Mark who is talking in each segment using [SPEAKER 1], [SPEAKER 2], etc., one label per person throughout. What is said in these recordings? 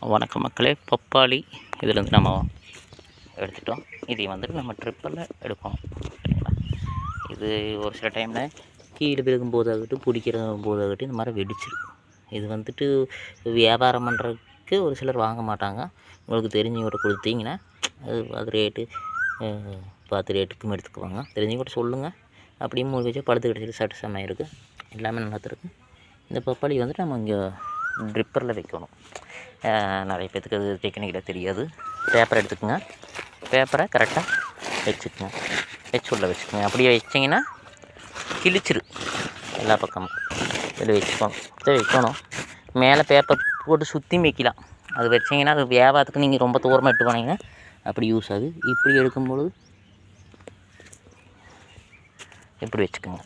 [SPEAKER 1] வணக்கம் மக்களே, பப்பாளி இதுலேருந்து நம்ம எடுத்துட்டோம். இதை வந்துட்டு நம்ம ட்ரிப்பில் எடுப்போம். சரிங்களா? இது ஒரு சில டைமில் கீழே விழுகும்போது ஆகட்டும், பிடிக்கிற போதாகட்டும் இந்த மாதிரி வெடிச்சிடும். இது வந்துட்டு வியாபாரம் பண்ணுறதுக்கு ஒரு சிலர் வாங்க மாட்டாங்க. உங்களுக்கு தெரிஞ்சவங்கள்ட்ட கொடுத்தீங்கன்னா அது ரேட்டு பார்த்து ரேட்டுக்கும் எடுத்துக்குவாங்க. தெரிஞ்சவங்கள்ட்ட சொல்லுங்கள். அப்படியே மூணு வச்சு படுத்து கிடச்சிட்டு சட்டு செம்மையாக இருக்குது. எல்லாமே நல்லா இருக்குது. இந்த பப்பாளி வந்துட்டு நம்ம இங்கே ட்ரிப்பரில் வைக்கணும். நிறைய பேத்துக்கு அது டெக்னிக்கில் தெரியாது. பேப்பர் எடுத்துக்கோங்க. பேப்பரை கரெக்டாக வச்சுக்கோங்க. உள்ளே வச்சுக்கோங்க. அப்படியே வச்சிங்கன்னா கிழிச்சிரு எல்லா பக்கமும். இதில் வைக்கணும். மேலே பேப்பர் போட்டு சுற்றி வைக்கலாம். அது வச்சிங்கன்னா அது வியாபாரத்துக்கு நீங்கள் ரொம்ப தூரமாக எடுத்து போனீங்கன்னா அப்படி யூஸ் ஆகுது. இப்படி எடுக்கும்பொழுது இப்படி வச்சுக்கோங்க.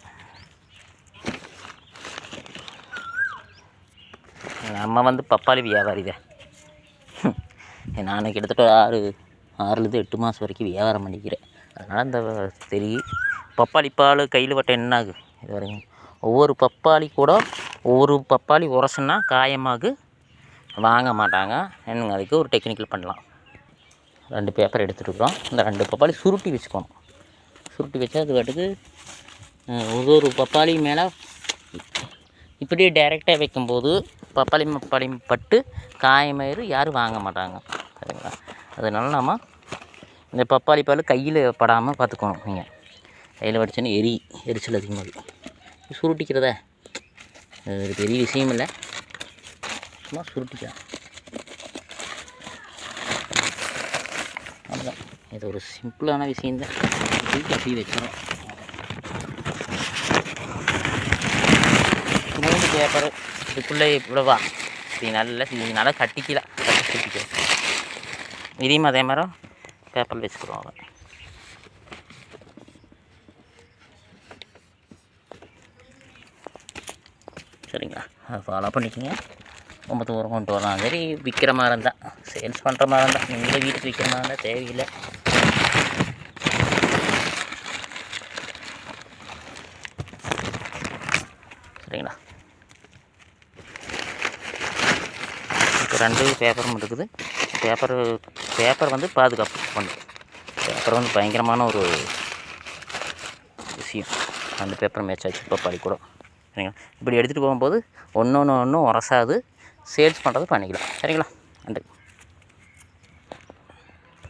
[SPEAKER 1] நம்ம பப்பாளி வியாபாரி தான். நான் கிட்டத்தட்ட 6 8 மாதம் வரைக்கும் வியாபாரம் பண்ணிக்கிறேன். அதனால் இந்த தெரியும். பப்பாளி பால் கையில் வட்ட என்ன ஆகும் இது வரைக்கும். ஒவ்வொரு பப்பாளி உரசுன்னா காயமாக வாங்க மாட்டாங்க. என்னங்க அதுக்கு ஒரு டெக்னிக்கல் பண்ணலாம். 2 பேப்பர் எடுத்துகிட்டுருக்குறோம். இந்த 2 பப்பாளி சுருட்டி வச்சுக்கணும். சுருட்டி வச்சா அது பாட்டுக்கு ஒவ்வொரு பப்பாளி மேலே இப்படியே டைரெக்டாக வைக்கும்போது பப்பாளி பட்டு காயமாயிரு, யாரும் வாங்க மாட்டாங்க. சரிங்களா? அதனால நம்ம இந்த பப்பாளி பால் கையில் படாமல் பார்த்துக்கணும். நீங்கள் கையில் வடிச்சோன்னு எரிச்சல் அதிகமாக சுருட்டிக்கிறதா ஒரு பெரிய விஷயம் இல்லை. சும்மா சுருட்டிக்கலாம். அதுதான் இது ஒரு சிம்பிளான விஷயந்தான். அப்படி வச்சிடும். 3 பேப்பர் இதுக்குள்ளே இவ்வளவா இது நல்லா கட்டிக்கலாம். சுட்டிக்கலாம். இதையும் அதே மாதிரி பேப்பரில் வச்சுக்கிடுவாங்க. சரிங்களா? அதை ஃபாலோ பண்ணிக்கோங்க. ரொம்ப தூரம் கொண்டு வரலாம். சரி, விற்கிற மாதிரி இருந்தால், சேல்ஸ் பண்ணுற மாதிரி இருந்தால், நீங்களே வீட்டுக்கு விற்கிற மாதிரி இருந்தால் தேவையில்லை. சரிங்களா? இப்போ 2 பேப்பரும் இருக்குது. பேப்பர் பாதுகாப்பு பண்ணும். பேப்பர் பயங்கரமான ஒரு விஷயம். 2 பேப்பர் மேட்ச் ஆச்சு பப்பாளி கூட. சரிங்களா? இப்படி எடுத்துகிட்டு போகும்போது ஒன்று உரசாது. சேல்ஸ் பண்ணுறது பண்ணிக்கலாம். சரிங்களா? நன்றி.